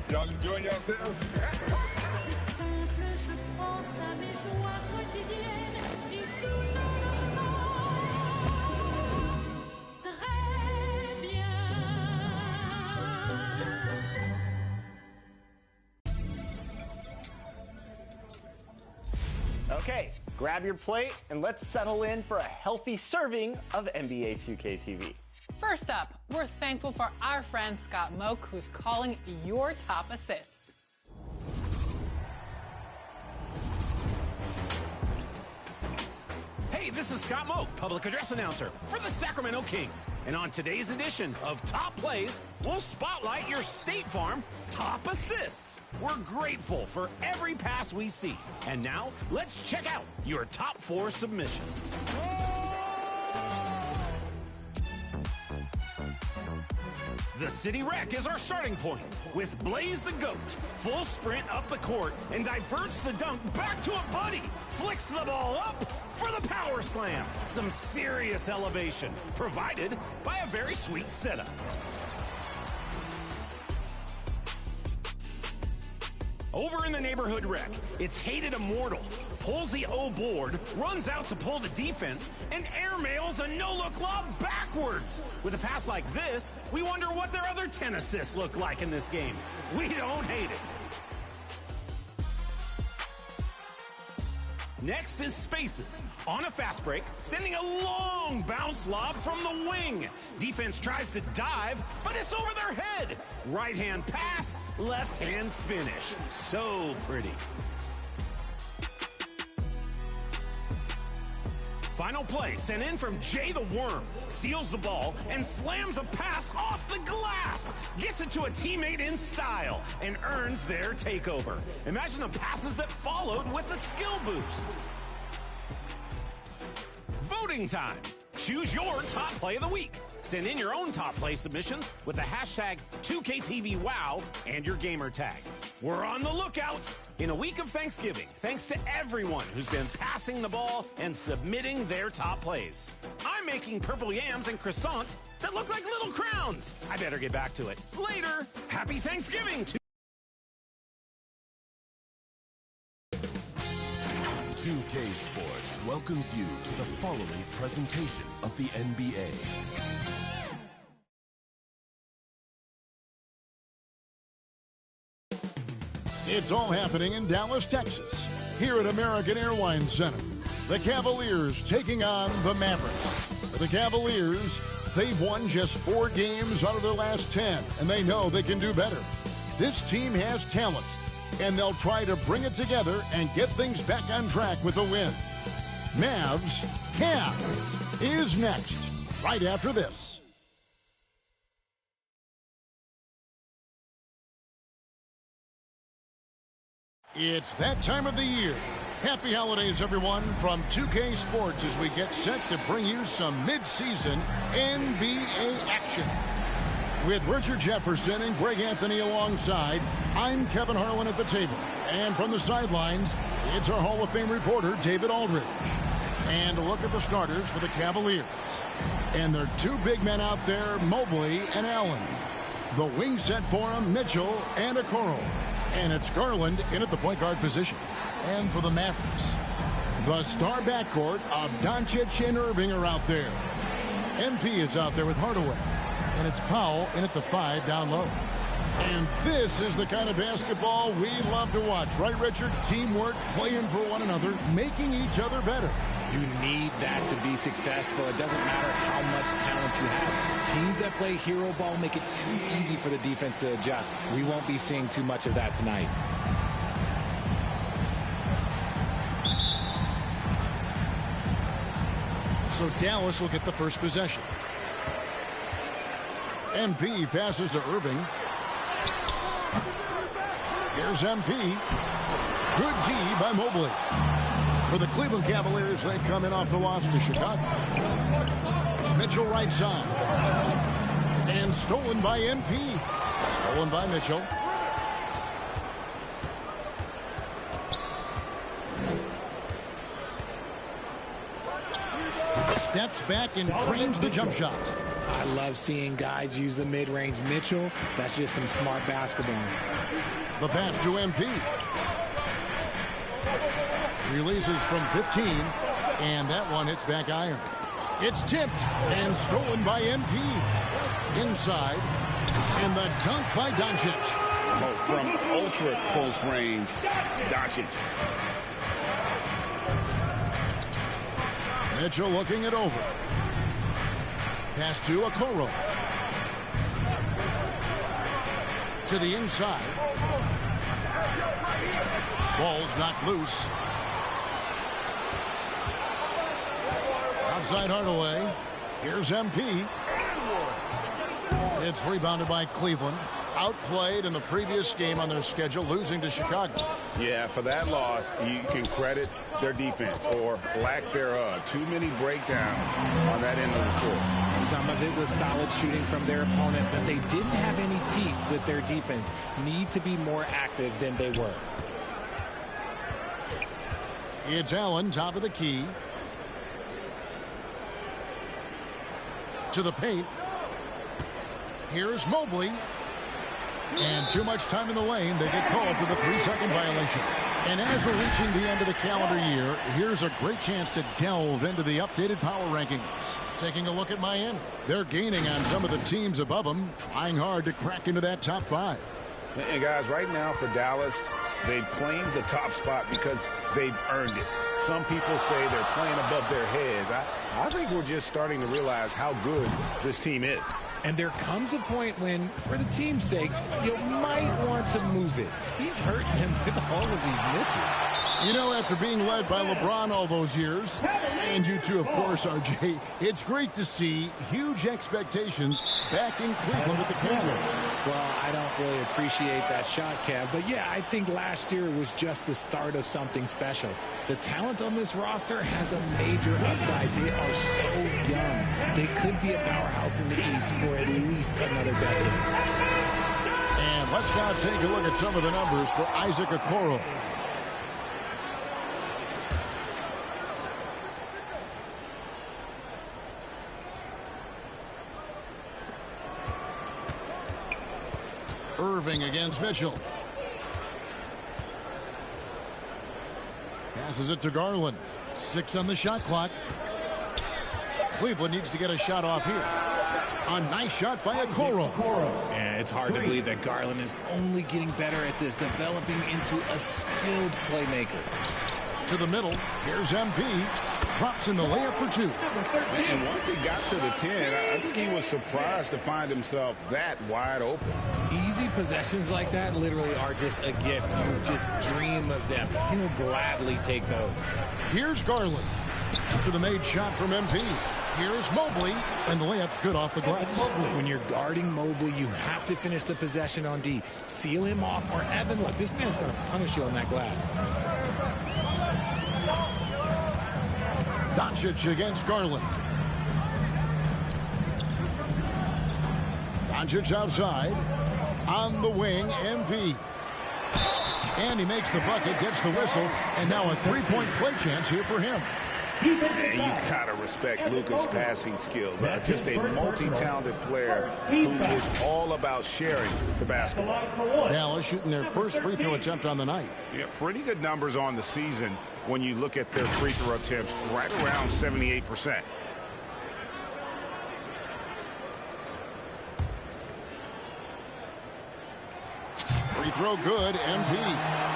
Y'all enjoying yourselves? Okay, grab your plate and let's settle in for a healthy serving of NBA 2K TV. First up, we're thankful for our friend Scott Moak, who's calling your top assists. Hey, this is Scott Moak, public address announcer for the Sacramento Kings. And on today's edition of Top Plays, we'll spotlight your State Farm top assists. We're grateful for every pass we see. And now, let's check out your top 4 submissions. The City Rec is our starting point with Blaze the Goat. Full sprint up the court and diverts the dunk back to a buddy. Flicks the ball up for the power slam. Some serious elevation provided by a very sweet setup. Over in the neighborhood rec, it's Hated Immortal. Pulls the O board, runs out to pull the defense, and airmails a no-look lob backwards. With a pass like this, we wonder what their other 10 assists look like in this game. We don't hate it. Next is Spaces. On a fast break, sending a long bounce lob from the wing. Defense tries to dive, but it's over their head. Right hand pass, left hand finish. So pretty. Final play sent in from Jay the Worm. Steals the ball and slams a pass off the glass. Gets it to a teammate in style and earns their takeover. Imagine the passes that followed with a skill boost. Voting time. Choose your top play of the week. Send in your own top play submissions with the hashtag 2KTVWOW and your gamer tag. We're on the lookout in a week of Thanksgiving, thanks to everyone who's been passing the ball and submitting their top plays. I'm making purple yams and croissants that look like little crowns. I better get back to it. Later, happy Thanksgiving to 2K Sports welcomes you to the following presentation of the NBA. It's all happening in Dallas, Texas. Here at American Airlines Center, the Cavaliers taking on the Mavericks. For the Cavaliers, they've won just 4 games out of their last 10, and they know they can do better. This team has talent, and they'll try to bring it together and get things back on track with a win. Mavs Cavs is next, right after this. It's that time of the year. Happy holidays, everyone, from 2K Sports as we get set to bring you some mid-season NBA action. With Richard Jefferson and Greg Anthony alongside, I'm Kevin Harlan at the table. And from the sidelines, it's our Hall of Fame reporter, David Aldridge. And a look at the starters for the Cavaliers. And their 2 big men out there, Mobley and Allen. The wing set for them, Mitchell and Okoro. And it's Garland in at the point guard position. And for the Mavericks, the star backcourt of Doncic and Irving are out there. MP is out there with Hardaway. And it's Powell in at the 5 down low. And this is the kind of basketball we love to watch. Right, Richard? Teamwork, playing for one another, making each other better. You need that to be successful. It doesn't matter how much talent you have. Teams that play hero ball make it too easy for the defense to adjust. We won't be seeing too much of that tonight. So Dallas will get the first possession. MP passes to Irving. Here's MP. Good D by Mobley. For the Cleveland Cavaliers, they come in off the loss to Chicago. Mitchell right side. And stolen by MP. Stolen by Mitchell. Steps back and trains the jump shot. I love seeing guys use the mid-range. Mitchell, that's just some smart basketball. The pass to MP. Releases from 15, and that one hits back iron. It's tipped and stolen by MP. Inside, and the dunk by Doncic. Oh, from ultra close range, Doncic. Mitchell looking it over. Pass to Okoro. To the inside. Ball's knocked loose. Outside Hardaway. Here's MP. It's rebounded by Cleveland. Outplayed in the previous game on their schedule, losing to Chicago. Yeah, for that loss, you can credit their defense or lack thereof. Too many breakdowns on that end of the floor. Some of it was solid shooting from their opponent, but they didn't have any teeth with their defense. Need to be more active than they were. It's Allen, top of the key. To the paint. Here's Mobley. And too much time in the lane. They get called for the 3-second violation. And as we're reaching the end of the calendar year, here's a great chance to delve into the updated power rankings. Taking a look at Miami. They're gaining on some of the teams above them, trying hard to crack into that top 5. And guys, right now for Dallas, they've claimed the top spot because they've earned it. Some people say they're playing above their heads. I think we're just starting to realize how good this team is. And there comes a point when, for the team's sake, you might want to move it. He's hurting them with all of these misses. You know, after being led by LeBron all those years, and you too, of course, RJ, it's great to see huge expectations back in Cleveland with the Cavaliers. Well, I don't really appreciate that shot, Kev, but yeah, I think last year was just the start of something special. The talent on this roster has a major upside. They are so young. They could be a powerhouse in the East for at least another decade. And let's now take a look at some of the numbers for Isaac Okoro. Irving against Mitchell. Passes it to Garland. 6 on the shot clock. Cleveland needs to get a shot off here. A nice shot by Okoro. Yeah, it's hard to believe that Garland is only getting better at this, developing into a skilled playmaker. To the middle. Here's MP. Drops in the layup for 2. And once he got to the 10, I think he was surprised to find himself that wide open. Easy possessions like that literally are just a gift. You just dream of them. He'll gladly take those. Here's Garland. After the made shot from MP. Here's Mobley, and the layup's good off the glass. When you're guarding Mobley, you have to finish the possession on D. Seal him off, or Evan, look, this man's going to punish you on that glass. Doncic against Garland. Doncic outside. On the wing, MP. And he makes the bucket, gets the whistle, and now a three-point play chance here for him. And you gotta respect Luka's passing skills. Just a multi-talented player who is all about sharing the basketball. Dallas shooting their first free throw attempt on the night. Yeah, pretty good numbers on the season when you look at their free throw attempts, right around 78%. Free throw good, MP.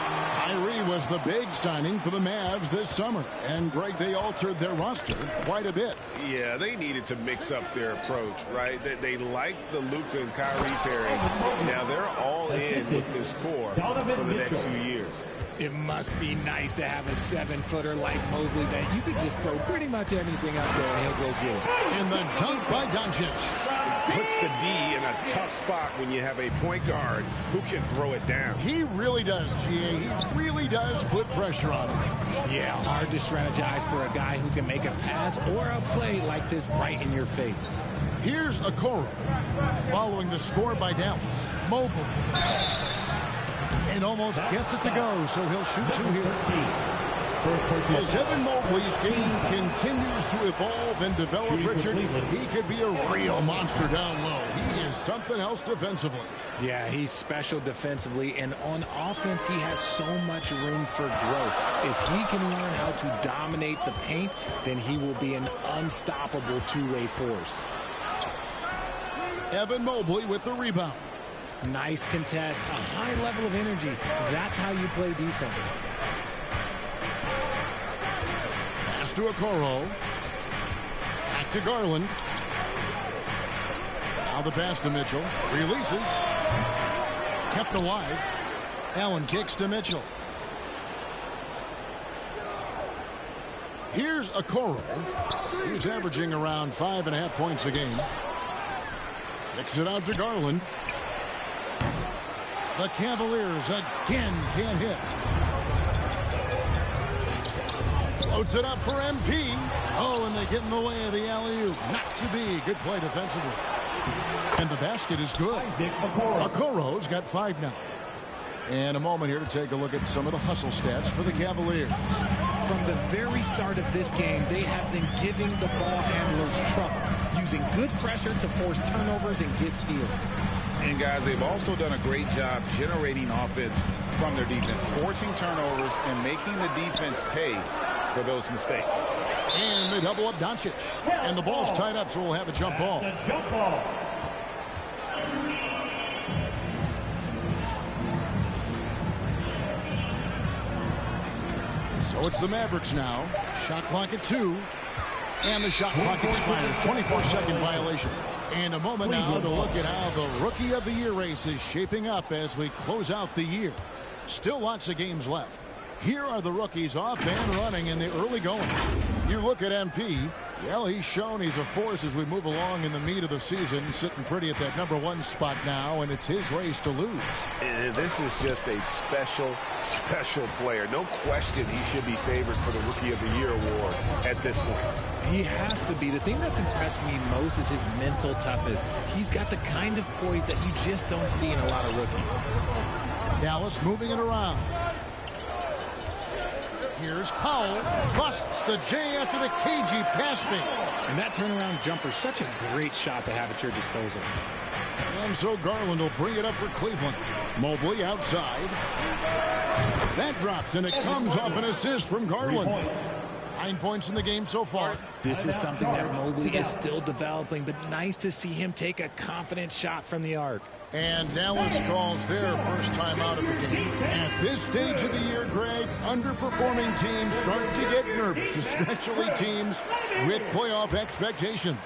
Kyrie was the big signing for the Mavs this summer. And, Greg, they altered their roster quite a bit. Yeah, they needed to mix up their approach, right? They like the Luka and Kyrie pairing. Now they're all in with this core for the next few years. It must be nice to have a 7-footer like Mobley that you could just throw pretty much anything up there and he'll go get it. And the dunk by Doncic. Puts the D in a tough spot when you have a point guard who can throw it down. He really does, GA. He really does put pressure on him. Yeah, hard to strategize for a guy who can make a pass or a play like this right in your face. Here's Okoro. Following the score by Dallas. Mobley. And almost gets it to go, so he'll shoot 2 here. As Evan Mobley's game continues to evolve and develop, Richard, he could be a real monster down low. He is something else defensively. Yeah, he's special defensively, and on offense, he has so much room for growth. If he can learn how to dominate the paint, then he will be an unstoppable two-way force. Evan Mobley with the rebound. Nice contest, a high level of energy. That's how you play defense. Pass to Okoro. Back to Garland. Now the pass to Mitchell. Releases. Kept alive. Allen kicks to Mitchell. Here's Okoro. He's averaging around 5.5 points a game. Kicks it out to Garland. The Cavaliers again can't hit. Floats it up for MP. Oh, and they get in the way of the alley-oop. Not to be. Good play defensively. And the basket is good. Okoro's got 5 now. And a moment here to take a look at some of the hustle stats for the Cavaliers. From the very start of this game, they have been giving the ball handlers trouble, using good pressure to force turnovers and get steals. And guys, they've also done a great job generating offense from their defense, forcing turnovers and making the defense pay for those mistakes. And they double up Doncic. And the ball's tied up, so we'll have a jump ball. So it's the Mavericks now. Shot clock at 2. And the shot clock expires. 24-second violation. And a moment now to look at how the Rookie of the Year race is shaping up as we close out the year. Still lots of games left. Here are the rookies off and running in the early going. You look at MP. Well, he's shown he's a force as we move along in the meat of the season, sitting pretty at that #1 spot now, and it's his race to lose. And this is just a special player. No question he should be favored for the Rookie of the Year award at this point. He has to be. The thing that's impressed me most is his mental toughness. He's got the kind of poise that you just don't see in a lot of rookies. Dallas moving it around. Here's Powell. Busts the J after the cagey pass fake. And that turnaround jumper, such a great shot to have at your disposal. And so Garland will bring it up for Cleveland. Mobley outside. That drops, and it comes off an assist from Garland. 9 points in the game so far. This is something that Mobley is still developing, but nice to see him take a confident shot from the arc. And Dallas calls their first time out of the game. At this stage of the year, Greg, underperforming teams start to get nervous, especially teams with playoff expectations.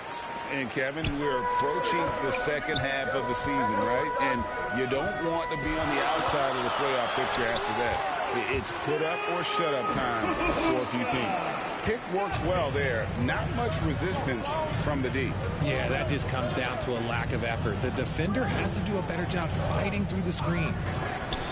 And Kevin, we're approaching the second half of the season, right? And you don't want to be on the outside of the playoff picture after that. It's put up or shut up time for a few teams. Pick works well there. Not much resistance from the D. Yeah, that just comes down to a lack of effort. The defender has to do a better job fighting through the screen.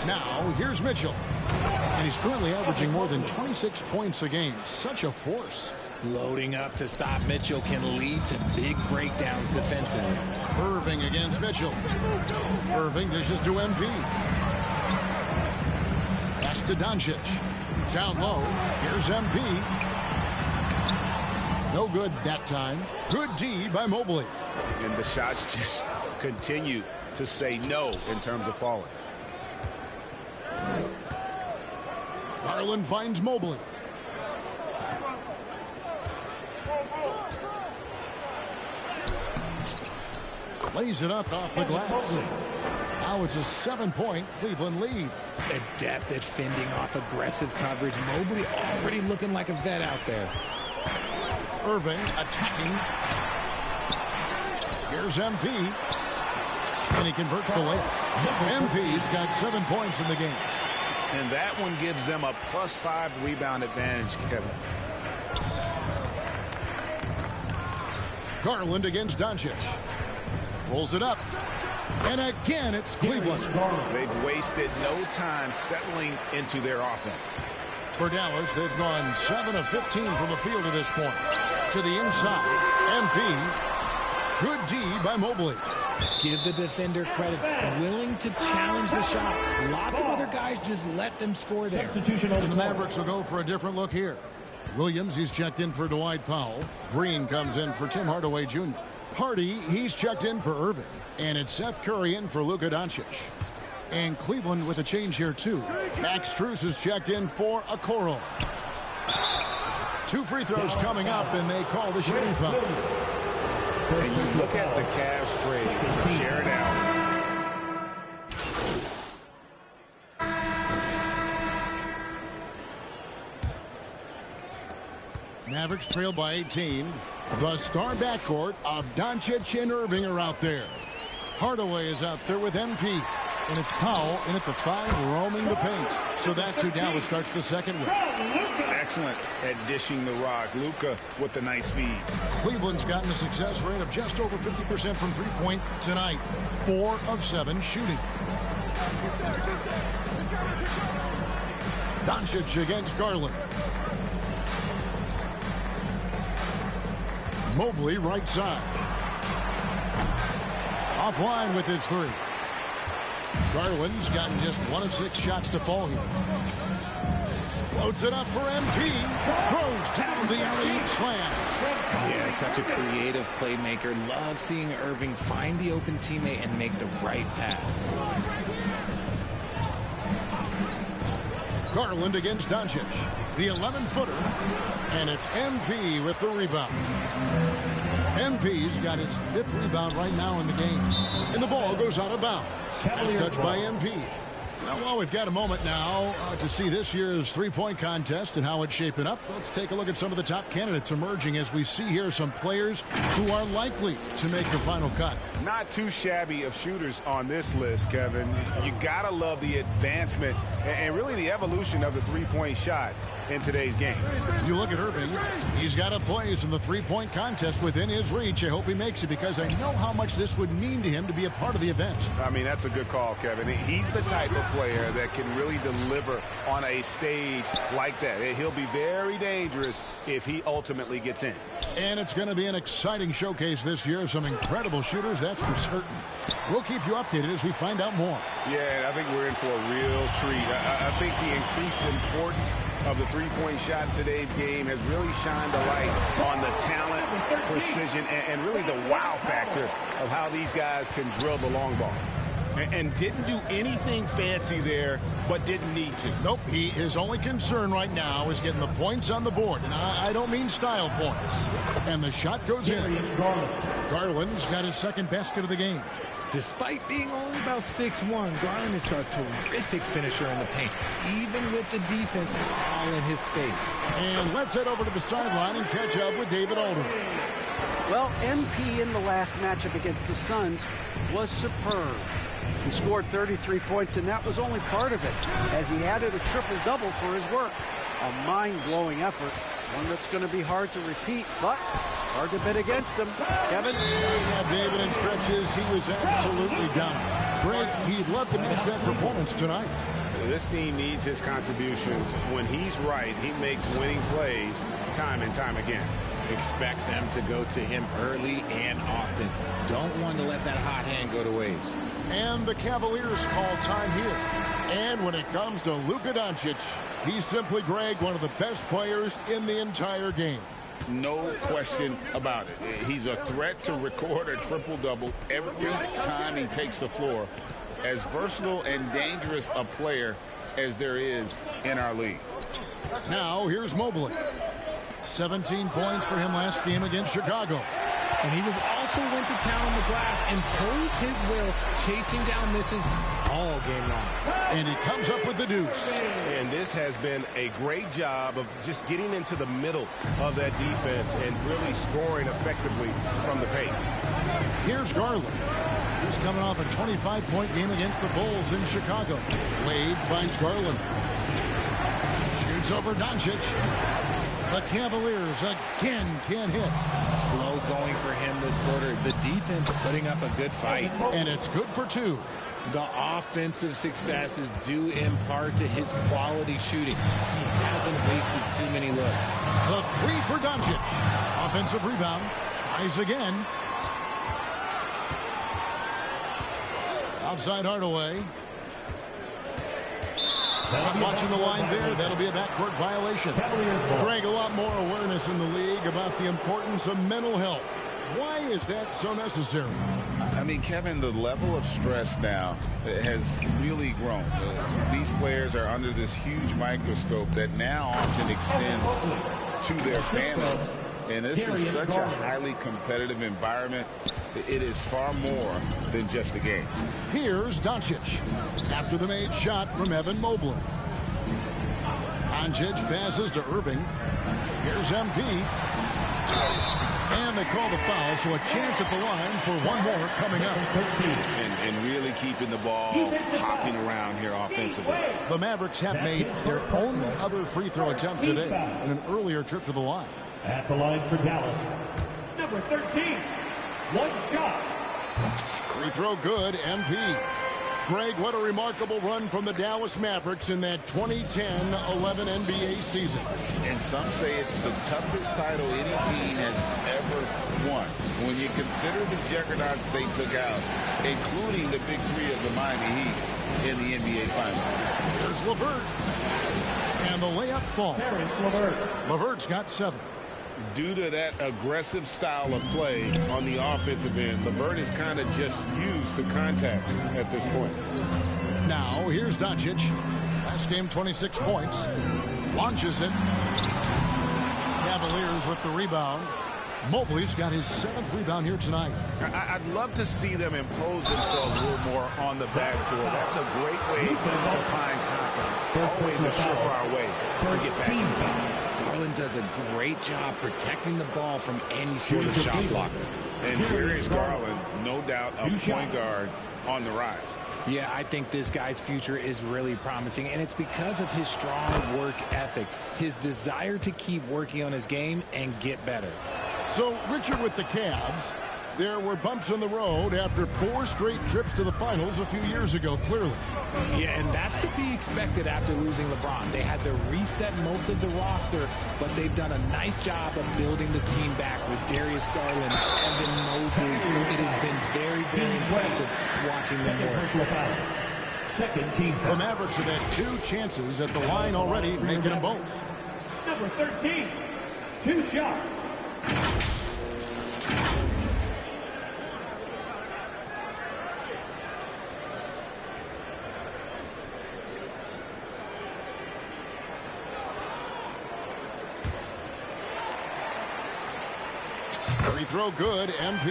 Now, here's Mitchell. And he's currently averaging more than 26 points a game. Such a force. Loading up to stop Mitchell can lead to big breakdowns defensively. Irving against Mitchell. Irving dishes to MP. Pass to Doncic. Down low. Here's MP. No good that time. Good D by Mobley. And the shots just continue to say no in terms of falling. Garland finds Mobley. Lays it up off the glass. Now it's a 7-point Cleveland lead. Adept at fending off aggressive coverage. Mobley already looking like a vet out there. Irving attacking. Here's MP. And he converts the layup. MP's got 7 points in the game. And that one gives them a +5 rebound advantage, Kevin. Garland against Doncic. Pulls it up. And again, it's Cleveland. They've wasted no time settling into their offense. For Dallas, they've gone 7 of 15 from the field to this point. To the inside, MP. Good D by Mobley. Give the defender credit. Willing to challenge the shot. Lots of other guys just let them score there. And the Mavericks will go for a different look here. Williams, he's checked in for Dwight Powell. Green comes in for Tim Hardaway Jr. Hardy, he's checked in for Irving. And it's Seth Curry in for Luka Doncic. And Cleveland with a change here, too. Max Strus is checked in for Okoro. 2 free throws coming up, and they call the shooting foul. And you look at the Cavs trade for Jared Allen. Mavericks trail by 18. The star backcourt of Doncic and Irving are out there. Hardaway is out there with MP. And it's Powell in at the 5, roaming the paint. So that's who Dallas starts the second with. Excellent at dishing the rock. Luka with the nice feed. Cleveland's gotten a success rate of just over 50% from three-point tonight. 4 of 7 shooting. Doncic against Garland. Mobley right side. Offline with his 3. Garland's gotten just 1 of 6 shots to fall here. Loads it up for MP. Throws down the alley-oop slam. Yeah, such a creative playmaker. Love seeing Irving find the open teammate and make the right pass. Garland against Doncic. The 11-footer. And it's MP with the rebound. MP's got his 5th rebound right now in the game. And the ball goes out of bounds. Nice touch by MP. Well, we've got a moment now to see this year's three-point contest and how it's shaping up. Let's take a look at some of the top candidates emerging as we see here some players who are likely to make the final cut. Not too shabby of shooters on this list, Kevin. You gotta love the advancement and really the evolution of the three-point shot in today's game. You look at Irving, he's got a place in the three-point contest within his reach. I hope he makes it because I know how much this would mean to him to be a part of the event. I mean, that's a good call, Kevin. He's the type of player that can really deliver on a stage like that. He'll be very dangerous if he ultimately gets in. And it's going to be an exciting showcase this year. Some incredible shooters, that's for certain. We'll keep you updated as we find out more. Yeah, I think we're in for a real treat. I think the increased importance of the three-point shot in today's game has really shined a light on the talent, precision, and really the wow factor of how these guys can drill the long ball. And didn't do anything fancy there, but didn't need to. Nope, his only concern right now is getting the points on the board. And I don't mean style points. And the shot goes in. Garland's got his 2nd basket of the game. Despite being only about 6'1", Garland is a terrific finisher in the paint, even with the defense all in his space. And let's head over to the sideline and catch up with David Aldridge. Well, MP in the last matchup against the Suns was superb. He scored 33 points, and that was only part of it, as he added a triple-double for his work. A mind-blowing effort, one that's going to be hard to repeat, but hard to bet against him. Kevin? Yeah, David, in stretches, he was absolutely dominant. Greg, he'd love to match that performance tonight. This team needs his contributions. When he's right, he makes winning plays time and time again. Expect them to go to him early and often. Don't want to let that hot hand go to waste. And the Cavaliers call time here. And when it comes to Luka Doncic, he's simply, Greg, one of the best players in the entire game. No question about it. He's a threat to record a triple-double every time he takes the floor. As versatile and dangerous a player as there is in our league. Now, here's Mobley. 17 points for him last game against Chicago. And he was also went to town on the glass, imposed his will, chasing down misses all game long. And he comes up with the deuce. And this has been a great job of just getting into the middle of that defense and really scoring effectively from the paint. Here's Garland. He's coming off a 25-point game against the Bulls in Chicago. Wade finds Garland. Shoots over Doncic. The Cavaliers again can't hit. Slow going for him this quarter. The defense putting up a good fight. And it's good for 2. The offensive success is due in part to his quality shooting. He hasn't wasted too many looks. The 3 for Doncic. Offensive rebound. Tries again. Outside Hardaway. Not watching the line there. That'll be a backcourt violation. Greg, a lot more awareness in the league about the importance of mental health. Why is that so necessary? I mean, Kevin, the level of stress now has really grown. These players are under this huge microscope that now often extends to their families. And this is such a highly competitive environment. It is far more than just a game. Here's Doncic after the made shot from Evan Mobley. Doncic passes to Irving. Here's MP. And they call the foul, so a chance at the line for one more coming up. And really keeping the ball hopping around here offensively. The Mavericks have made their only other free throw attempt today in an earlier trip to the line. At the line for Dallas, number 13, one shot. Free throw good, MP. Greg, what a remarkable run from the Dallas Mavericks in that 2010-11 NBA season. And some say it's the toughest title any team has ever won. When you consider the juggernauts they took out, including the big three of the Miami Heat in the NBA Finals. Here's LeVert. And the layup falls. LeVert's got 7. Due to that aggressive style of play on the offensive end, LeVert is kind of just used to contact at this point. Now, here's Doncic. Last game, 26 points. Launches it. Cavaliers with the rebound. Mobley's got his 7th rebound here tonight. I'd love to see them impose themselves a little more on the backdoor. That's a great way to find confidence. Always a surefire way to get back in the game. Garland does a great job protecting the ball from any sort of shot blocker. And Darius Garland, no doubt, a point guard on the rise. Yeah, I think this guy's future is really promising, and it's because of his strong work ethic, his desire to keep working on his game and get better. So, Richard, with the Cavs, there were bumps in the road after 4 straight trips to the finals a few years ago, clearly. Yeah, and that's to be expected after losing LeBron. They had to reset most of the roster, but they've done a nice job of building the team back with Darius Garland, Evan Mobley. It has been very, very impressive watching them work. Second team foul. The Mavericks have had 2 chances at the line already, making them both. Number 13, 2 shots. Free throw good, MP.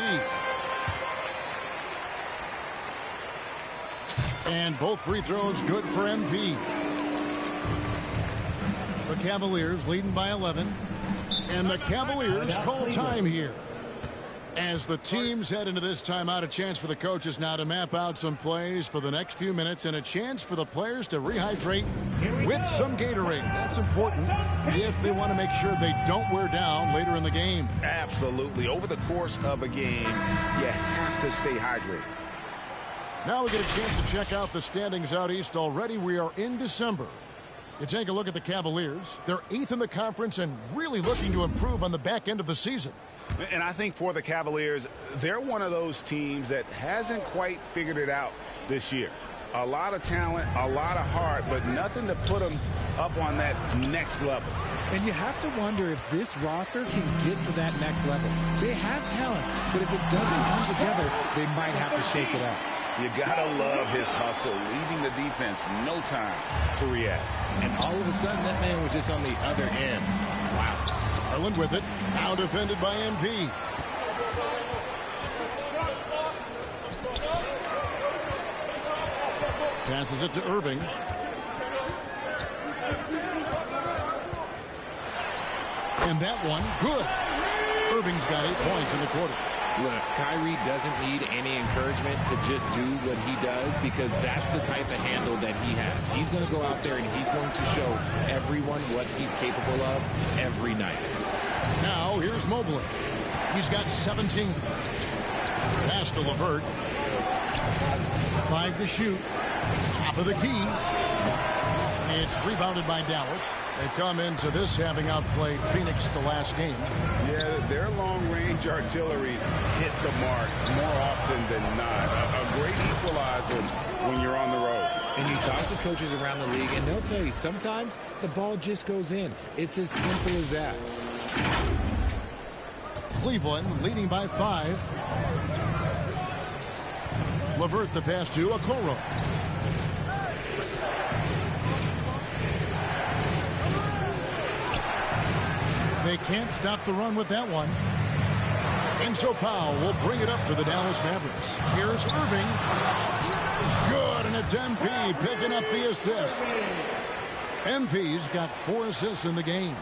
And both free throws good for MP. The Cavaliers leading by 11. And the Cavaliers call time here. As the teams head into this timeout, a chance for the coaches now to map out some plays for the next few minutes and a chance for the players to rehydrate with some Gatorade. That's important if they want to make sure they don't wear down later in the game. Absolutely. Over the course of a game, you have to stay hydrated. Now we get a chance to check out the standings out east already. We are in December. You take a look at the Cavaliers. They're 8th in the conference and really looking to improve on the back end of the season. And I think for the Cavaliers, they're one of those teams that hasn't quite figured it out this year. A lot of talent, a lot of heart, but nothing to put them up on that next level. And you have to wonder if this roster can get to that next level. They have talent, but if it doesn't come together, they might have to shake it up. You gotta love his hustle, leaving the defense no time to react. And all of a sudden, that man was just on the other end. Wow. Garland with it. Now defended by MP. Passes it to Irving. And that one, good. Irving's got 8 points in the quarter. Look, Kyrie doesn't need any encouragement to just do what he does because that's the type of handle that he has. He's going to go out there and he's going to show everyone what he's capable of every night. Now, here's Mobley. He's got 17. Pass to LeVert. 5 to shoot. Top of the key. And It's rebounded by Dallas. They come into this having outplayed Phoenix the last game. Yeah, their long-range artillery hit the mark more often than not. A great equalizer when you're on the road. And you talk to coaches around the league, and they'll tell you sometimes the ball just goes in. It's as simple as that. Cleveland leading by 5. LeVert the pass to Okoro. They can't stop the run with that one. And so Powell will bring it up for the Dallas Mavericks. Here's Irving. Good, and it's MP picking up the assist. MP's got 4 assists in the game.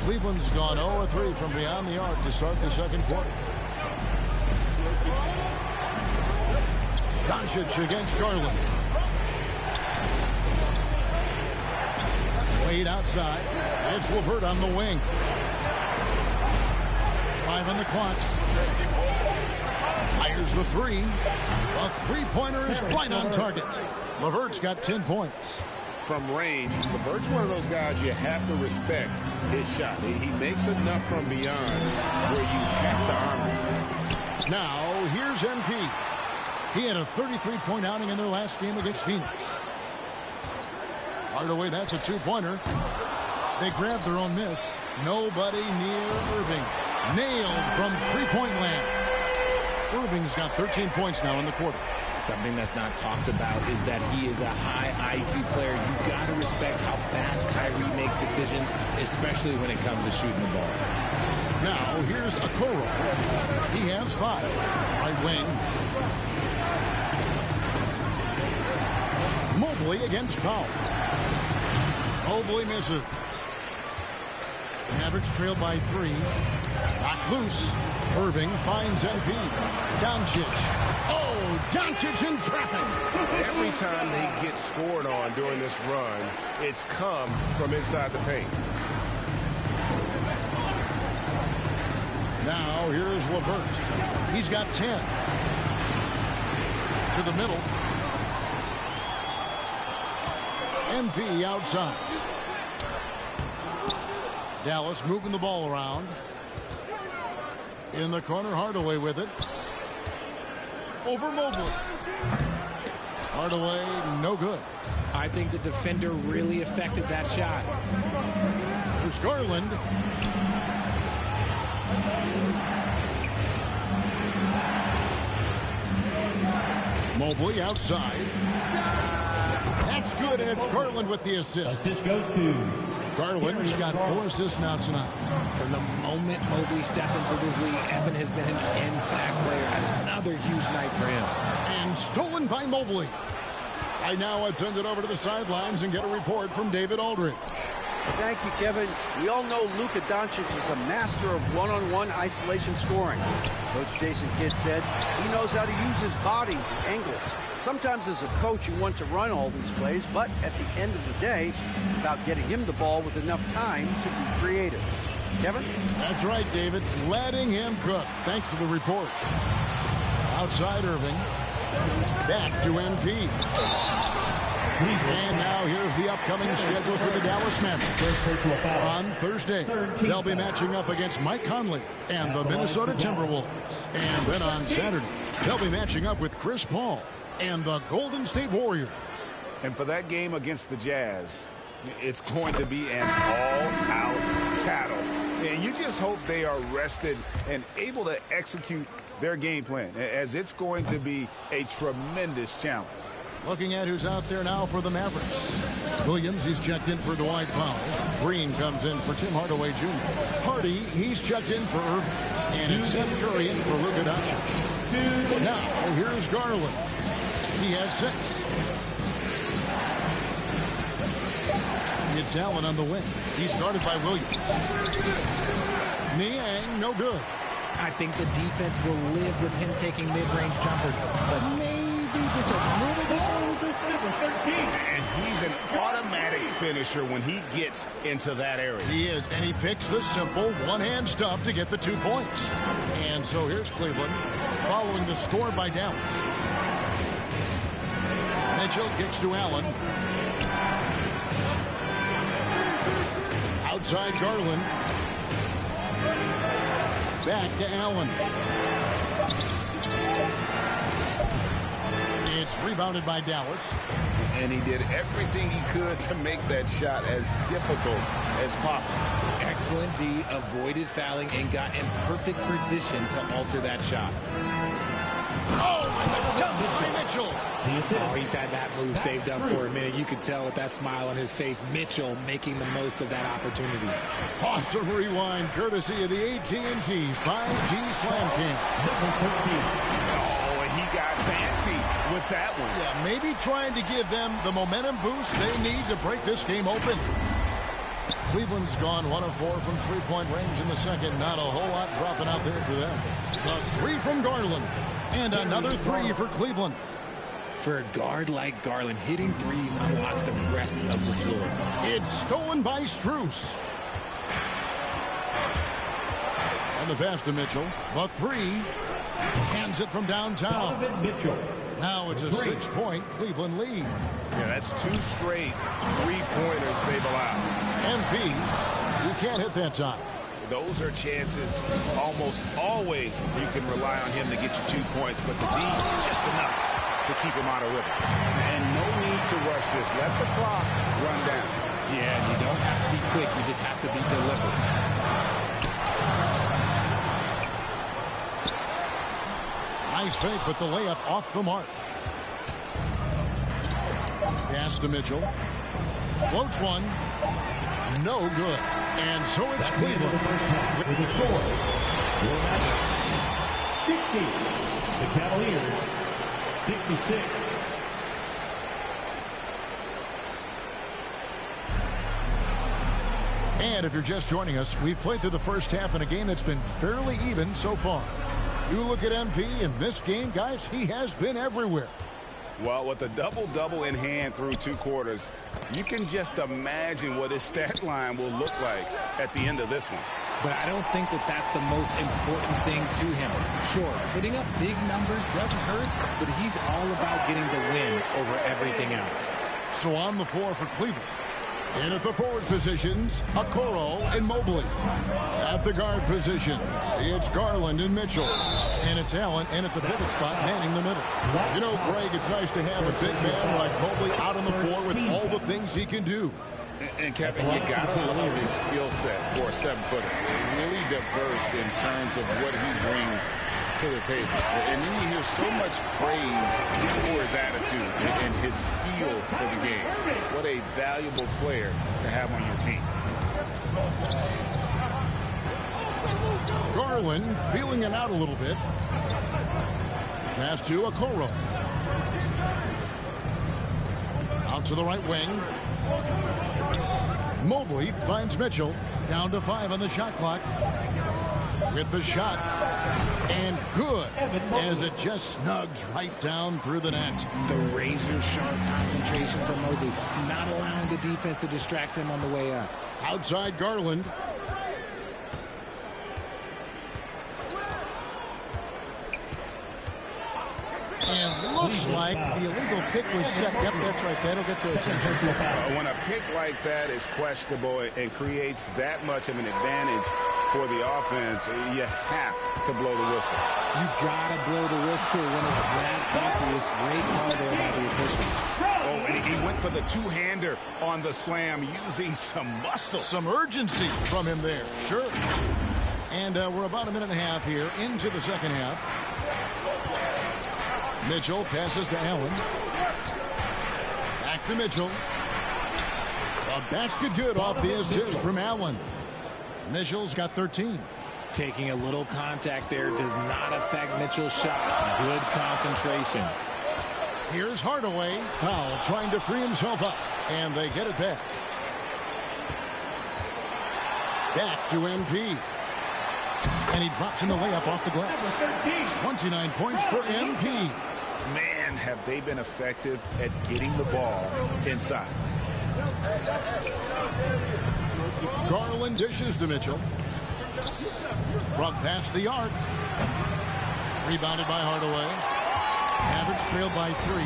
Cleveland's gone 0-3 from beyond the arc to start the second quarter. Doncic against Garland. Wade outside. It's LeVert on the wing. 5 on the clock. Fires the 3. The three-pointer is right on target. LeVert's got 10 points. From range, LeVert's one of those guys you have to respect his shot. He makes enough from beyond where you have to honor him. Now, here's MP. He had a 33-point outing in their last game against Phoenix. Hardaway, that's a 2-pointer. They grabbed their own miss. Nobody near Irving. Nailed from three-point land. Irving's got 13 points now in the quarter. Something that's not talked about is that he is a high IQ player. You've got to respect how fast Kyrie makes decisions, especially when it comes to shooting the ball. Now, here's Okoro. He has 5. Right wing. Mobley against Powell. Mobley misses. Mavericks trailed by 3. Knocked loose. Irving finds MP. Doncic. Oh, Doncic in traffic. Every time they get scored on during this run, it's come from inside the paint. Now, here's LeVert. He's got 10. To the middle. MP outside. Dallas moving the ball around. In the corner, Hardaway with it. Over Mobley. Hardaway, no good. I think the defender really affected that shot. There's Garland. Mobley outside. That's good, and it's Garland with the assist. Assist goes to Garland's got 4 assists now tonight. From the moment Mobley stepped into this league, Evan has been an impact player. Another huge night for him. And stolen by Mobley. Right now, let's send it over to the sidelines and get a report from David Aldridge. Thank you, Kevin. We all know Luka Doncic is a master of one-on-one isolation scoring. Coach Jason Kidd said he knows how to use his body and angles. Sometimes as a coach, you want to run all these plays, but at the end of the day, it's about getting him the ball with enough time to be creative. Kevin? That's right, David. Letting him cook. Thanks for the report. Outside Irving. Back to MP. And now here's the upcoming schedule for the Dallas Mavericks. On Thursday, they'll be matching up against Mike Conley and the Minnesota Timberwolves. And then on Saturday, they'll be matching up with Chris Paul and the Golden State Warriors. And for that game against the Jazz, it's going to be an all-out battle. And you just hope they are rested and able to execute their game plan, as it's going to be a tremendous challenge. Looking at who's out there now for the Mavericks. Williams, he's checked in for Dwight Powell. Green comes in for Tim Hardaway Jr. Hardy, he's checked in for Irving. And it's Seth Curry in for Luka Doncic. Now, here's Garland. He has 6. It's Allen on the wing. He's guarded by Williams. Niang, no good. I think the defense will live with him taking mid-range jumpers, but maybe just a little bit more resistance. And he's an automatic finisher when he gets into that area. He is, and he picks the simple one-hand stuff to get the 2 points. And so here's Cleveland following the score by Dallas. Mitchell kicks to Allen. Outside Garland. Back to Allen. It's rebounded by Dallas. And he did everything he could to make that shot as difficult as possible. Excellent D, avoided fouling and got in perfect position to alter that shot. Oh, and the dump by Mitchell. Oh, he's had that move saved up for a minute. You could tell with that smile on his face, Mitchell making the most of that opportunity. Awesome rewind, courtesy of the AT&T 5G Slam King. Oh, and he got fancy with that one. Yeah, maybe trying to give them the momentum boost they need to break this game open. Cleveland's gone 1 of 4 from three-point range in the second. Not a whole lot dropping out there for them. The three from Garland. And another three for Cleveland. For a guard like Garland, hitting threes unlocks the rest of the floor. It's stolen by Strus. And the pass to Mitchell. The three. Hands it from downtown. Now it's a 6-point Cleveland lead. Yeah, that's 2 straight three-pointers they've allowed. MP, you can't hit that time. Those are chances almost always you can rely on him to get you 2 points, but the D, just enough to keep him out of rhythm. And no need to rush this. Let the clock run down. Yeah, and you don't have to be quick. You just have to be deliberate. Nice fake, but the layup off the mark. Pass to Mitchell. Floats one. No good. And so it's Cleveland. With the score, 60. The Cavaliers, 66. And if you're just joining us, we've played through the first half in a game that's been fairly even so far. You look at MP in this game, guys, he has been everywhere. Well, with a double-double in hand through 2 quarters, you can just imagine what his stat line will look like at the end of this one. But I don't think that that's the most important thing to him. Sure, putting up big numbers doesn't hurt, but he's all about getting the win over everything else. So on the floor for Cleveland. In at the forward positions, Okoro and Mobley. At the guard positions, it's Garland and Mitchell. And it's Allen in at the pivot spot, manning the middle. You know, Greg, it's nice to have a big man like Mobley out on the floor with all the things he can do. And Kevin, you gotta love his skill set for a 7-footer. Really diverse in terms of what he brings to the table. And then you hear so much praise for his attitude and his feel for the game. What a valuable player to have on your team. Garland feeling it out a little bit. Pass to Okoro. Out to the right wing. Mobley finds Mitchell. Down to 5 on the shot clock. With the shot. And good, as it just snugs right down through the net. The razor-sharp concentration from Mobley, not allowing the defense to distract him on the way up. Outside Garland. And looks like the illegal pick was set. Yep, that's right. That'll get the attention. When a pick like that is questionable and creates that much of an advantage for the offense, you have to blow the whistle. You gotta blow the whistle when it's that obvious. Great call there by the officials. Oh, and he went for the two-hander on the slam, using some muscle. Some urgency from him there, sure. And we're about a minute and a half here into the second half. Mitchell passes to Allen. Back to Mitchell. A basket good off the assist from Allen. Mitchell's got 13. Taking a little contact there does not affect Mitchell's shot. Good concentration. Here's Hardaway. Powell trying to free himself up. And they get it back. Back to MP. And he drops in the layup off the glass. 29 points for MP. Man, have they been effective at getting the ball inside. Garland dishes to Mitchell. From past the arc. Rebounded by Hardaway. Mavericks trailed by 3.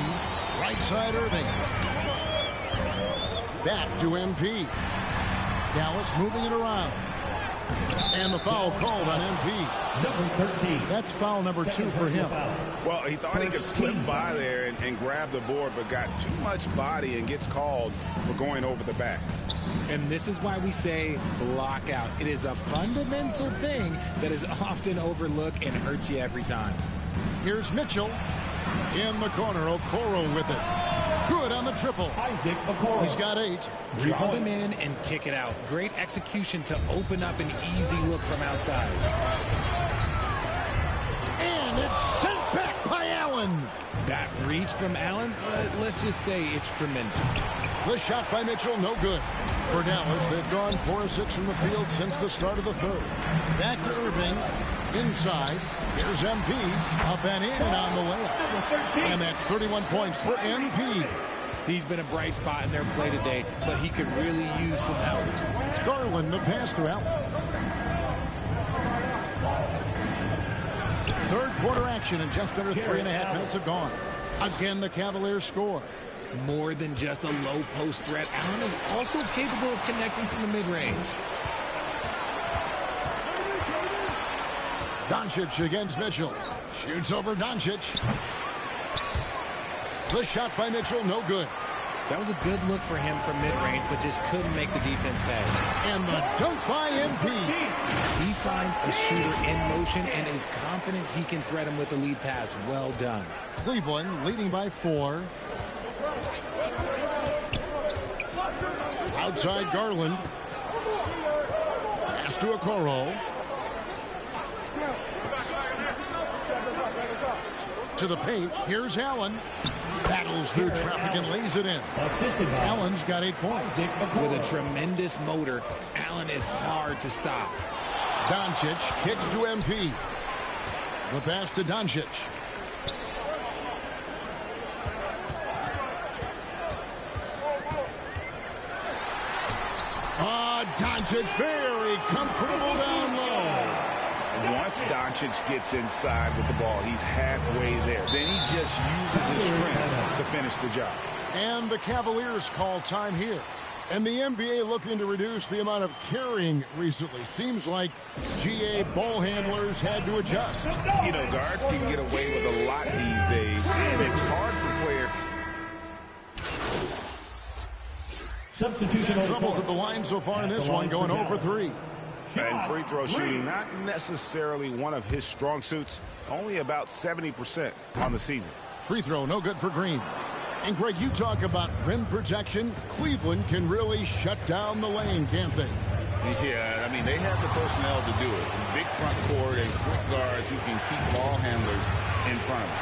Right side Irving. Back to MP. Dallas moving it around. And the foul called on MP. Number 13. That's foul number 2 for him. Well, he thought he could slip by there and grab the board, but got too much body and gets called for going over the back. And this is why we say block out. It is a fundamental thing that is often overlooked and hurts you every time. Here's Mitchell in the corner. Okoro with it. Good on the triple. Isaac Okoro. He's got 8. Draw them in and kick it out. Great execution to open up an easy look from outside. And it's sent back by Allen. That reach from Allen, let's just say it's tremendous. The shot by Mitchell, no good. For Dallas, they've gone 4 of 6 from the field since the start of the third. Back to Irving. Inside. Here's MP. Up and in and on the way up. And that's 31 points for MP. He's been a bright spot in their play today, but he could really use some help. Garland, the pass to Allen. Third quarter action, and just under 3.5 minutes have gone. Again, the Cavaliers score. More than just a low post threat, Allen is also capable of connecting from the mid-range. Doncic against Mitchell. Shoots over Doncic. The shot by Mitchell, no good. That was a good look for him from mid-range, but just couldn't make the defense pay. And the dunk by MP. He finds a shooter in motion and is confident he can threat him with the lead pass. Well done. Cleveland leading by 4. Outside Garland. Pass to Okoro. To the paint. Here's Allen. Battles through traffic and lays it in. Allen's got 8 points. With a tremendous motor, Allen is hard to stop. Doncic kicks to MP. The pass to Doncic. Doncic very comfortable down low. Once Doncic gets inside with the ball, he's halfway there. Then he just uses his strength to finish the job. And the Cavaliers call time here. And the NBA looking to reduce the amount of carrying recently. Seems like GA ball handlers had to adjust. You know, guards can get away with a lot these days, and it's hard for players. Substitution. Troubles at the line so far in this one, going 0 for 3. And free throw shooting, not necessarily one of his strong suits, only about 70% on the season. Free throw, no good for Green. And Greg, you talk about rim protection. Cleveland can really shut down the lane, can't they? Yeah, I mean, they have the personnel to do it. Big front court and quick guards who can keep ball handlers in front of them.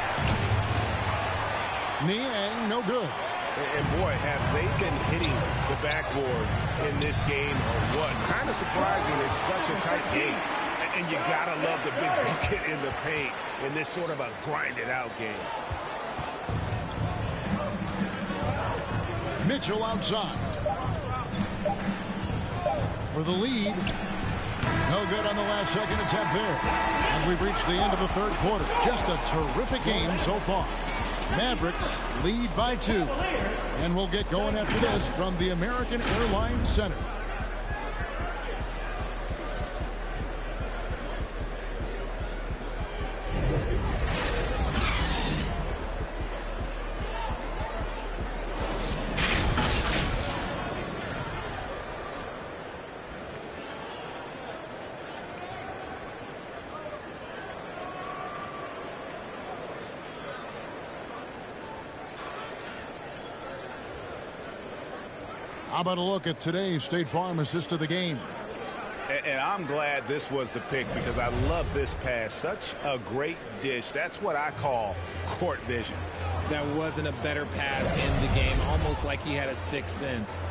Niang, no good. And boy, have they been hitting the backboard in this game or what? Kind of surprising. It's such a tight game. And you got to love the big bucket in the paint in this sort of a grinded-out game. Mitchell outside. For the lead. No good on the last second attempt there. And we've reached the end of the third quarter. Just a terrific game so far. Mavericks lead by 2. And we'll get going after this from the American Airlines Center. How about a look at today's State Farm assist of the game? And I'm glad this was the pick because I love this pass. Such a great dish. That's what I call court vision. That wasn't a better pass in the game, almost like he had a sixth sense.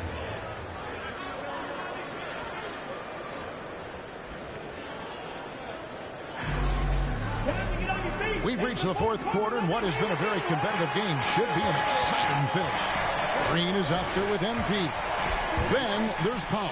We've reached the fourth quarter, and what has been a very competitive game should be an exciting finish. Green is up there with MP. Then there's Powell.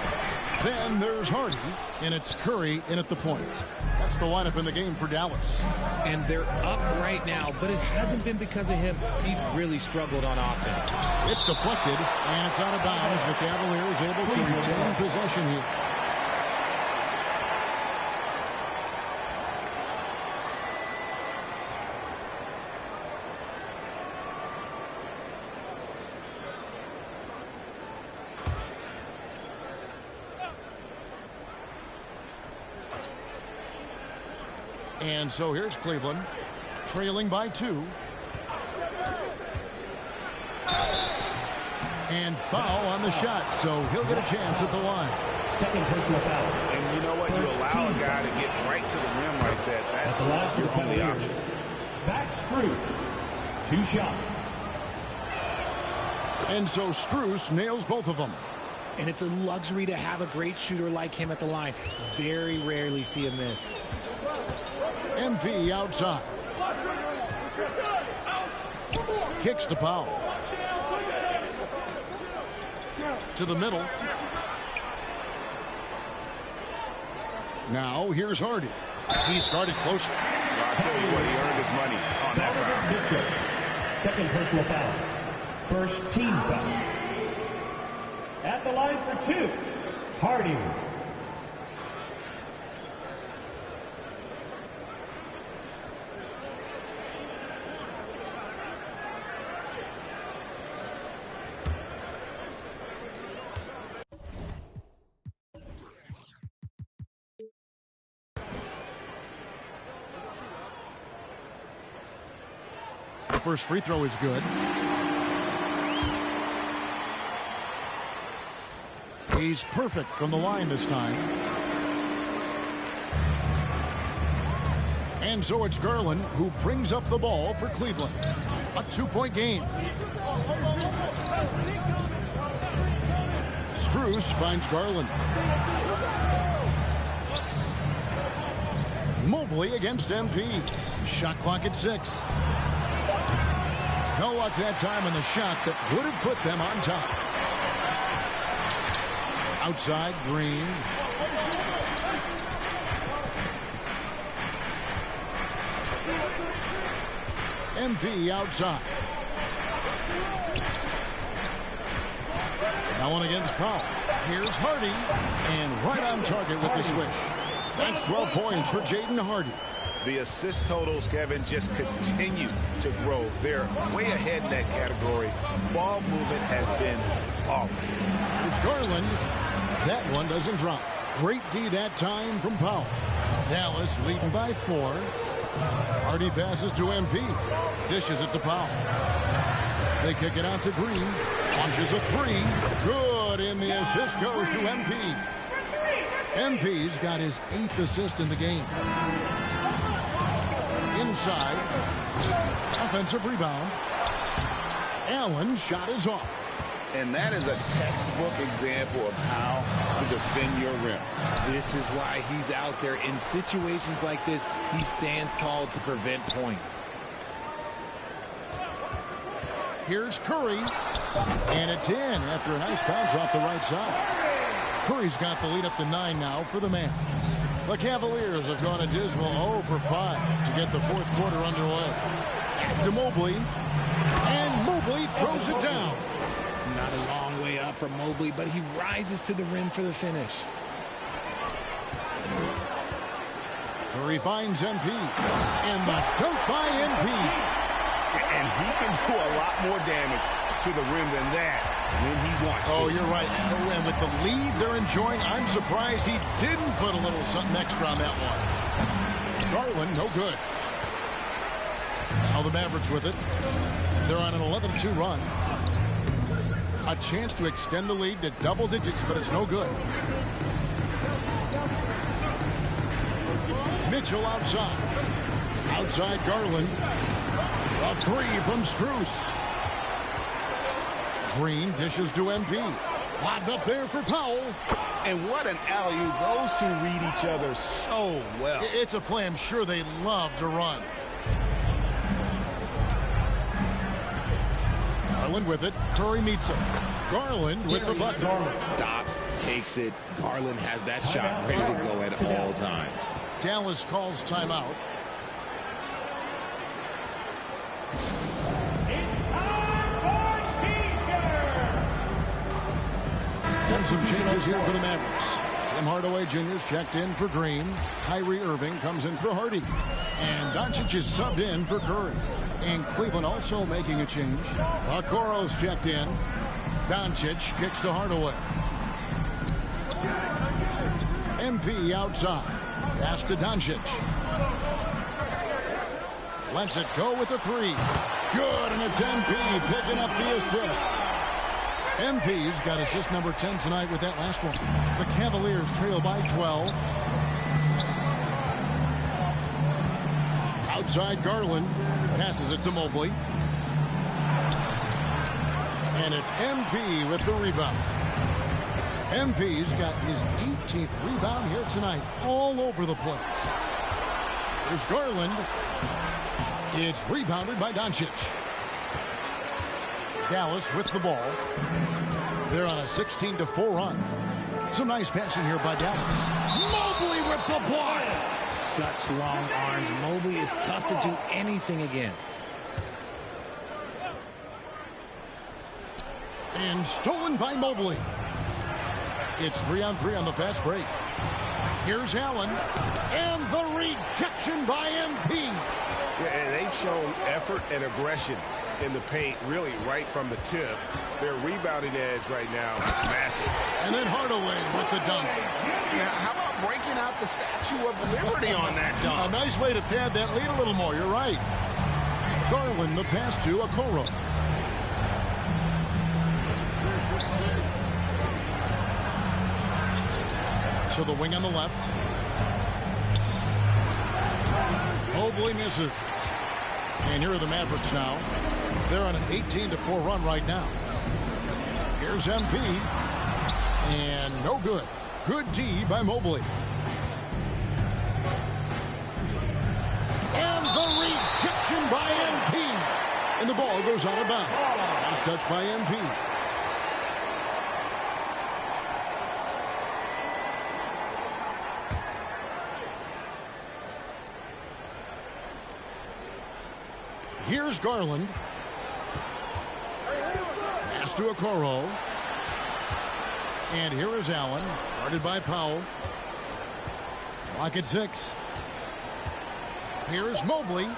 Then there's Hardy. And it's Curry in at the point. That's the lineup in the game for Dallas. And they're up right now, but it hasn't been because of him. He's really struggled on offense. It's deflected, and it's out of bounds. The Cavaliers able to retain possession here. And so here's Cleveland, trailing by 2. And foul on the shot, so he'll get a chance at the line. Second personal foul. And you know what? You allow a guy to get right to the rim like that. That's your only option. Back Strus. 2 shots. And so Strus nails both of them. And it's a luxury to have a great shooter like him at the line. Very rarely see him miss. MP outside. Kicks to Powell. To the middle. Now here's Hardy. He's guarded closer. I'll tell you what, he earned his money on that foul. Second personal foul. First team foul. At the line for 2, Hardy. The first free throw is good. He's perfect from the line this time. And so it's Garland who brings up the ball for Cleveland. A 2-point game. Strus finds Garland. Mobley against MP. Shot clock at 6. No luck that time on the shot that would have put them on top. Outside, Green. MP outside. Now one against Powell. Here's Hardy. And right on target with the swish. That's 12 points for Jaden Hardy. The assist totals, Kevin, just continue to grow. They're way ahead in that category. Ball movement has been flawless. Here's Garland. That one doesn't drop. Great D that time from Powell. Dallas leading by 4. Hardy passes to MP. Dishes it to Powell. They kick it out to Green. Launches a 3. Good, and the assist goes to MP. MP's got his 8th assist in the game. Inside. Offensive rebound. Allen's shot is off. And that is a textbook example of how to defend your rim. This is why he's out there. In situations like this, he stands tall to prevent points. Here's Curry. And it's in after a nice bounce off the right side. Curry's got the lead up to 9 now for the Mavs. The Cavaliers have gone a dismal 0 for 5 to get the 4th quarter underway. To Mobley. And Mobley throws it down. Not a long way up for Mobley, but he rises to the rim for the finish. Curry finds MP. And the dunk by MP. And he can do a lot more damage to the rim than that when he wants to. Oh, you're right. And with the lead they're enjoying, I'm surprised he didn't put a little something extra on that one. Garland, no good. Now the Mavericks with it. They're on an 11-2 run. A chance to extend the lead to double digits, but it's no good. Mitchell outside. Outside Garland. A 3 from Strus. Green dishes to MP. Lobbed up there for Powell. And what an alley-oop. Those two read each other so well. It's a play I'm sure they love to run. Garland with it. Curry meets him. Garland with the bucket. Stops, takes it. Garland has that shot ready to go at all times. Dallas calls timeout. And some changes here for the Mavericks. Tim Hardaway Jr. is checked in for Green. Kyrie Irving comes in for Hardy. And Doncic is subbed in for Curry. And Cleveland also making a change. Okoro's checked in. Doncic kicks to Hardaway. MP outside. Pass to Doncic. Lets it go with the three. Good, and it's MP picking up the assist. MP's got assist number 10 tonight with that last one. The Cavaliers trail by 12. Outside Garland. Passes it to Mobley. And it's MP with the rebound. MP's got his 18th rebound here tonight. All over the place. Here's Garland. It's rebounded by Doncic. Dallas with the ball. They're on a 16-4 run. Some nice passing here by Dallas. Mobley with the block. Such long arms. Mobley is tough to do anything against. And stolen by Mobley. It's 3-on-3 on the fast break. Here's Allen. And the rejection by MP. Yeah, and they've shown effort and aggression in the paint, really right from the tip. Their rebounding edge right now, massive. And then Hardaway with the dunk. Now, how about breaking out the Statue of Liberty on that dunk? A nice way to pad that lead a little more. You're right. Garland, the pass to Okoro. To the wing on the left. Mobley misses. And here are the Mavericks now. They're on an 18-4 run right now. Here's MP. And no good. Good D by Mobley. And the rejection by MP. And the ball goes out of bounds. Last touch by MP. Here's Garland. Pass to Okoro. And here is Allen. Guarded by Powell. Clock at 6. Here's Mobley.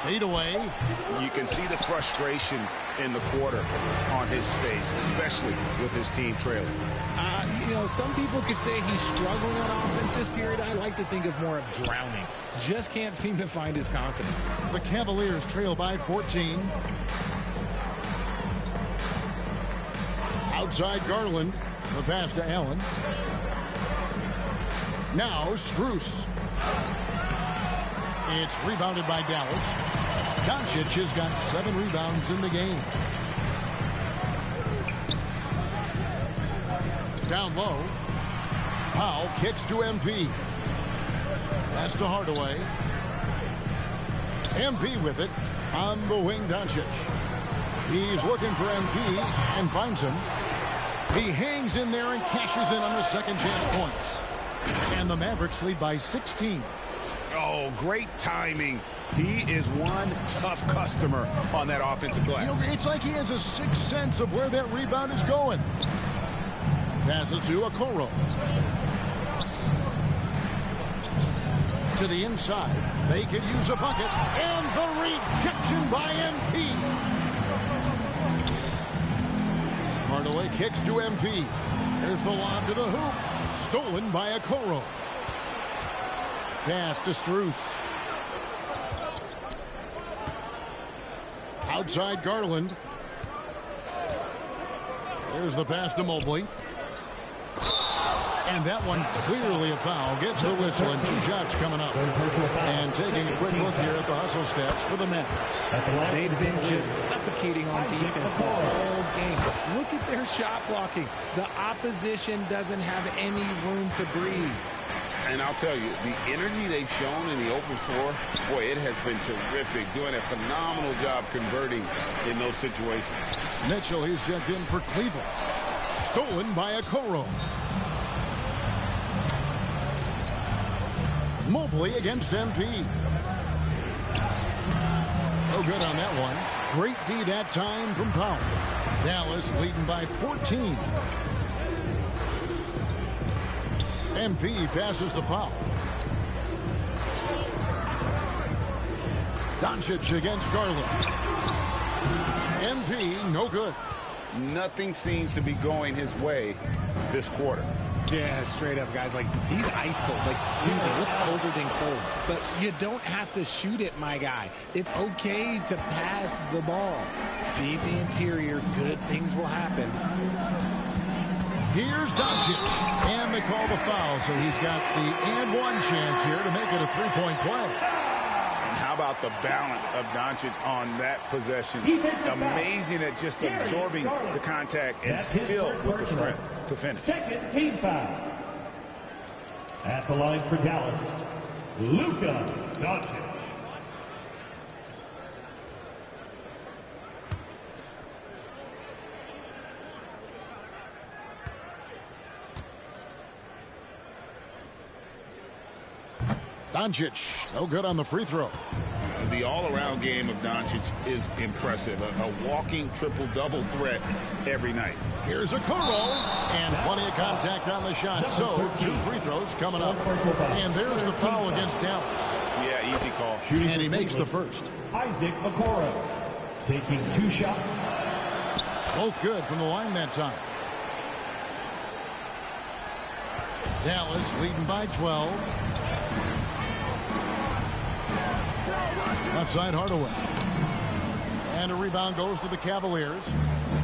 Fade away. You can see the frustration in the quarter on his face, especially with his team trailing. You know, some people could say he's struggling on offense this period. I like to think of more of drowning. Just can't seem to find his confidence. The Cavaliers trail by 14. Outside Garland. The pass to Allen. Now Strus. It's rebounded by Dallas. Doncic has got 7 rebounds in the game. Down low. Powell kicks to MP. Pass to Hardaway. MP with it. On the wing, Doncic. He's looking for MP and finds him. He hangs in there and cashes in on the second chance points. And the Mavericks lead by 16. Oh, great timing. He is one tough customer on that offensive glass. You know, it's like he has a sixth sense of where that rebound is going. Passes to Okoro. To the inside. They could use a bucket. And the rejection by MP. Hardaway kicks to MP. There's the lob to the hoop. Stolen by Okoro. Pass to Strus. Outside Garland. There's the pass to Mobley. And that one clearly a foul. Gets the whistle and 2 shots coming up. And taking a quick look here at the hustle stats for the Mavericks. They've been just suffocating on defense the whole game. Look at their shot blocking. The opposition doesn't have any room to breathe. and I'll tell you, the energy they've shown in the open floor, boy, it has been terrific, doing a phenomenal job converting in those situations. Mitchell, he's checked in for Cleveland. Stolen by Okoro. Mobley against MP. No good on that one. Great D that time from Powell. Dallas leading by 14. MP passes to Powell. Doncic against Garland. MP, no good. Nothing seems to be going his way this quarter. Yeah, straight up, guys. Like, he's ice cold, like freezing. What's colder than cold? But you don't have to shoot it, my guy. It's okay to pass the ball. Feed the interior. Good things will happen. Here's Doncic. And they call the foul, so he's got the and one chance here to make it a three-point play. How about the balance of Doncic on that possession? Amazing at just absorbing the contact and still with the strength to finish. Second team foul. At the line for Dallas, Luka Doncic. Doncic, no good on the free throw. The all-around game of Doncic is impressive. A walking triple-double threat every night. Here's Okoro, and plenty of contact on the shot. So, 2 free throws coming up. And there's the foul against Dallas. Yeah, easy call. And he makes the first. Isaac Okoro taking 2 shots. Both good from the line that time. Dallas leading by 12. Left side Hardaway. And a rebound goes to the Cavaliers.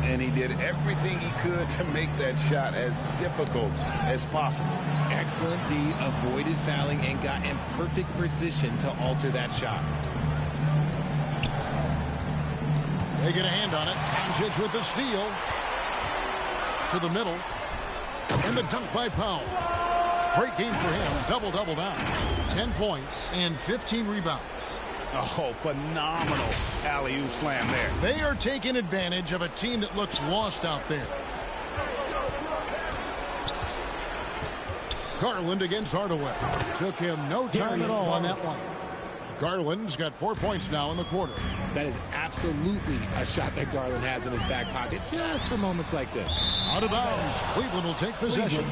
And he did everything he could to make that shot as difficult as possible. Excellent D, avoided fouling, and got in perfect position to alter that shot. They get a hand on it. Doncic with the steal. To the middle. And the dunk by Powell. Great game for him. Double-double now. 10 points and 15 rebounds. Oh, phenomenal alley-oop slam there. They are taking advantage of a team that looks lost out there. Garland against Hardaway. Took him no time at all on that one. Garland's got 4 points now in the quarter. That is absolutely a shot that Garland has in his back pocket just for moments like this. Out of bounds. Cleveland will take possession.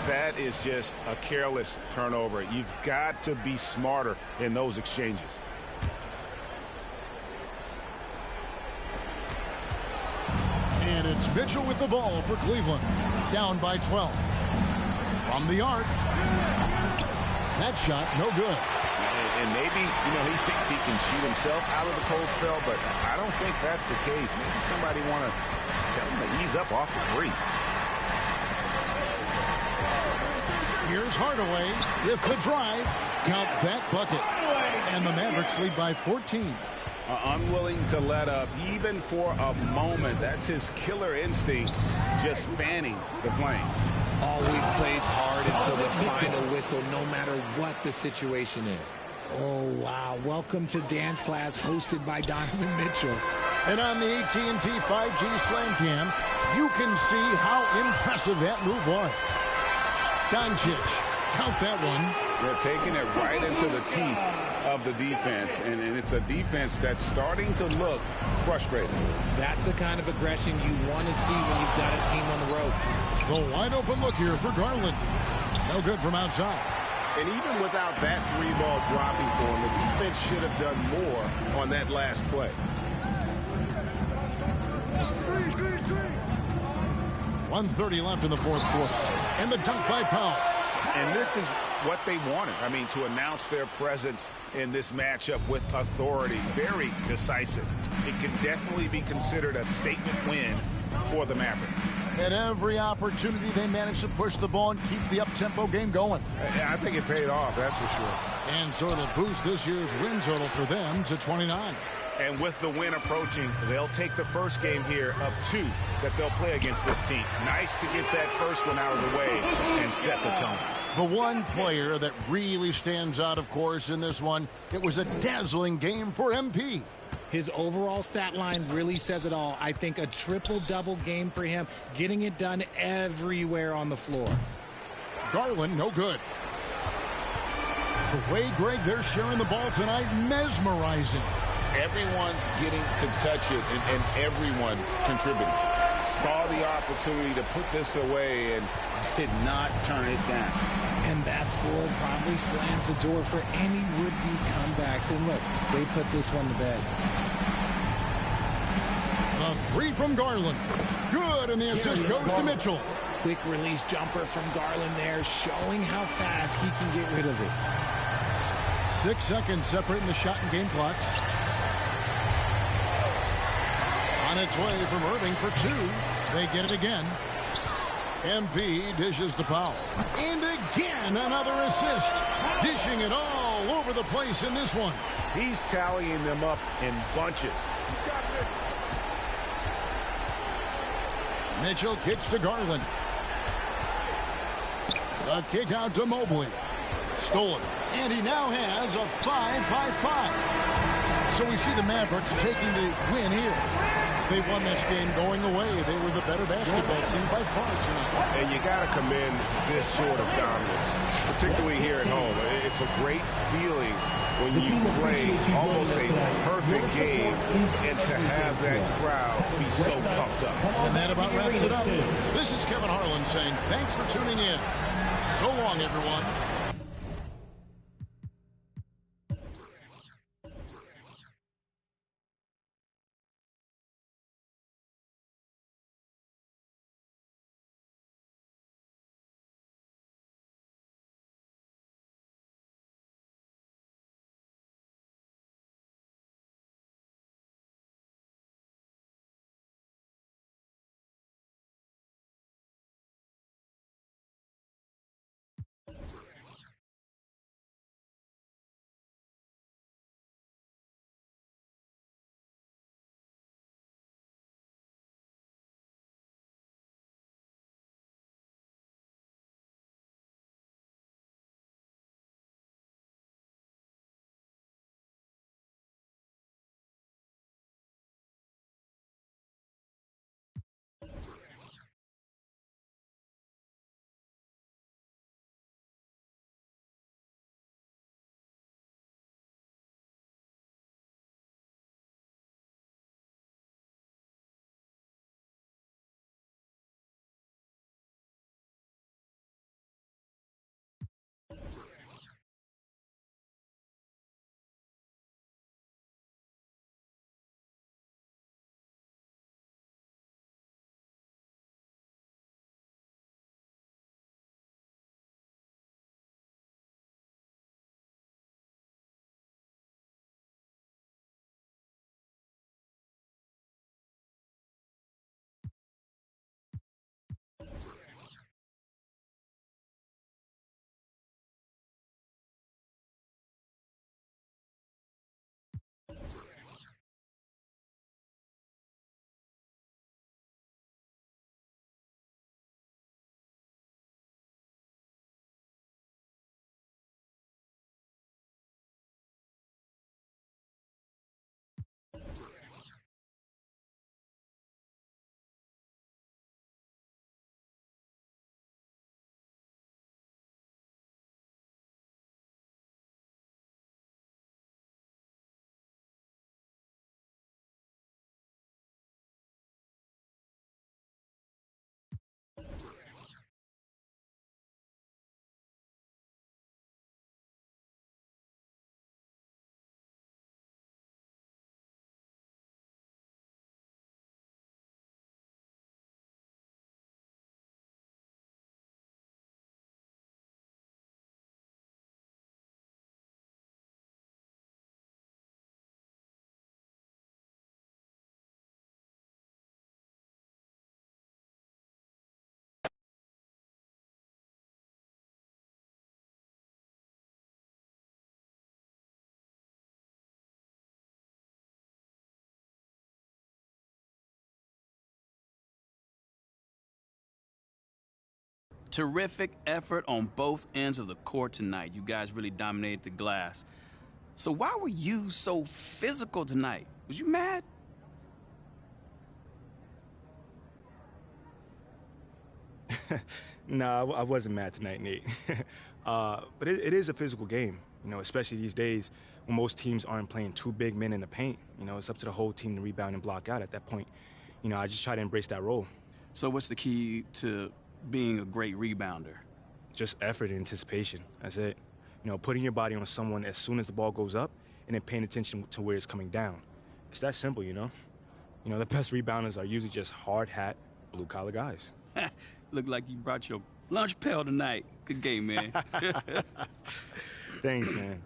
That is just a careless turnover. You've got to be smarter in those exchanges. And it's Mitchell with the ball for Cleveland. Down by 12. From the arc. That shot, no good. And maybe, he thinks he can shoot himself out of the cold spell, but I don't think that's the case. Maybe somebody want to tell him to ease up off the threes. Here's Hardaway with the drive. Count that bucket. And the Mavericks lead by 14. Unwilling to let up even for a moment. That's his killer instinct, just fanning the flame. Always plays hard until the final whistle, no matter what the situation is. Oh, wow. Welcome to dance class hosted by Donovan Mitchell. And on the AT&T 5G Slam Cam, you can see how impressive that move was. Doncic, count that one. They're taking it right into the teeth of the defense, and it's a defense that's starting to look frustrated. That's the kind of aggression you want to see when you've got a team on the ropes. The wide open look here for Garland. No good from outside. And even without that 3-ball dropping for him, the defense should have done more on that last play. 1:30 left in the fourth quarter. And the dunk by Powell. And this is what they wanted. I mean, to announce their presence in this matchup with authority. Very decisive. It could definitely be considered a statement win for the Mavericks. At every opportunity, they managed to push the ball and keep the up-tempo game going. I think it paid off, that's for sure. And so it'll boost this year's win total for them to 29. And with the win approaching, they'll take the first game here of 2 that they'll play against this team. Nice to get that first one out of the way and set the tone. The one player that really stands out, of course, in this one, it was a dazzling game for MP. His overall stat line really says it all. I think a triple-double game for him, getting it done everywhere on the floor. Garland, no good. The way, Greg, they're sharing the ball tonight, mesmerizing. Everyone's getting to touch it, and everyone's contributing. Saw the opportunity to put this away and did not turn it down. And that score probably slams the door for any would-be comebacks. And look, they put this one to bed. The 3 from Garland. Good, and the assist goes to Mitchell. Quick release jumper from Garland there, showing how fast he can get rid of it. 6 seconds separating the shot and game clocks. On its way from Irving for 2. They get it again. MP dishes to Powell. And again, another assist. Dishing it all over the place in this one. He's tallying them up in bunches. Mitchell kicks to Garland. A kick out to Mobley. Stolen. And he now has a 5-by-5. So we see the Mavericks taking the win here. They won this game going away. They were the better basketball team by far tonight. And you got to commend this sort of dominance, particularly here at home. It's a great feeling when you play almost a perfect game and to have that crowd be so pumped up. And that about wraps it up. This is Kevin Harlan saying thanks for tuning in. So long, everyone. Terrific effort on both ends of the court tonight. You guys really dominated the glass. So why were you so physical tonight? Was you mad? No, I wasn't mad tonight, Nate. But it is a physical game, you know, especially these days when most teams aren't playing two big men in the paint. You know, it's up to the whole team to rebound and block out at that point. You know, I just try to embrace that role. So what's the key to being a great rebounder? Just effort and anticipation. That's it. You know, putting your body on someone as soon as the ball goes up and then paying attention to where it's coming down. It's that simple, you know? You know, the best rebounders are usually just hard hat, blue-collar guys. Look like you brought your lunch pail tonight. Good game, man. Thanks, man.